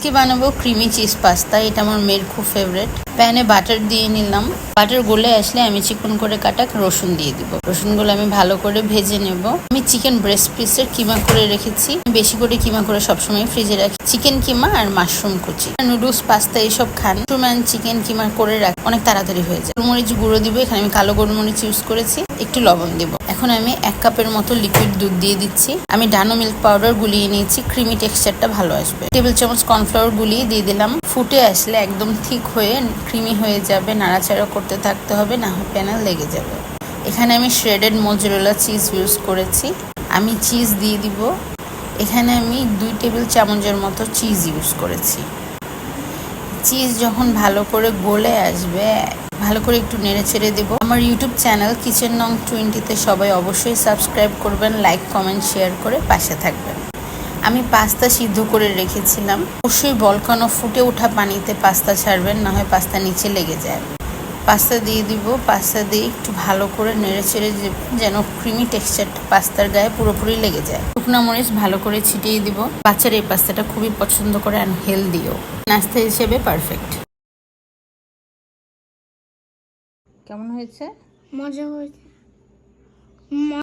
আজকে বানাবো creamy cheese pasta. এটা আমার মেয়ের খুব ফেভারিট। প্যানে বাটার দিয়ে নিলাম। বাটার গলে আসলে আমি চিকন করে কাটা রসুন দিয়ে দিব। রসুনগুলো আমি ভালো করে ভেজে নেব। আমি চিকেন ব্রেস্ট পিসের কিমা করে রেখেছি। বেশি করে কিমা করে সবসময় ফ্রিজে রাখি। চিকেন কিমা আর মাশরুম কুচি, নুডলস, পাস্তা এইসব খান, চিকেন কিমা করে রাখ, অনেক তাড়াতাড়ি হয়ে যায়। গোলমরিচ গুঁড়ো দিব। এখানে আমি কালো গোলমরিচ ইউজ করেছি। একটু লবণ দিব। এখন আমি 1 কাপের মতো লিকুইড দুধ দিয়ে দিচ্ছি। আমি ডানো মিল্ক পাউডার গুলিয়ে নিয়েছি, ক্রিমি টেক্সচারটা ভালো আসবে। টেবিল চামচ কর্নফ্লাওয়ার গুলিয়ে দিয়ে দিলাম। ফুটে আসলে একদম ঠিক হয়ে ক্রিমি হয়ে যাবে। নাড়াচাড়া করতে থাকতে হবে, না হয় প্যানে লেগে যাবে। এখানে আমি শ্রেডেড মোজারেলা চিজ ইউজ করেছি। আমি চিজ দিয়ে দিব। এখানে আমি 2 টেবিল চামচের মতো চিজ ইউজ করেছি। চিজ যখন ভালো করে গলে আসবে, ভালো করে একটু নেড়ে ছেড়ে দেবো। আমার ইউটিউব চ্যানেল কিচেন নং 20-তে সবাই অবশ্যই সাবস্ক্রাইব করবেন, লাইক কমেন্ট শেয়ার করে পাশে থাকবেন। আমি পাস্তা সিদ্ধ করে রেখেছিলাম। অবশ্যই বলকানো ফুটে ওঠা পানিতে পাস্তা ছাড়বেন, না হয় পাস্তা নিচে লেগে যায়। পাস্তা দিয়ে দিব। পাস্তা দিয়ে একটু ভালো করে নেড়ে ছেড়ে যেন ক্রিমি টেক্সচারটা পাস্তার গায়ে পুরোপুরি লেগে যায়। শুকনো মরিচ ভালো করে ছিটিয়ে দিব। বাচ্চারা এই পাস্তাটা খুবই পছন্দ করে, অ্যান্ড হেলদিও। নাস্তা হিসেবে পারফেক্ট। কেমন হয়েছে? মজা হয়েছে।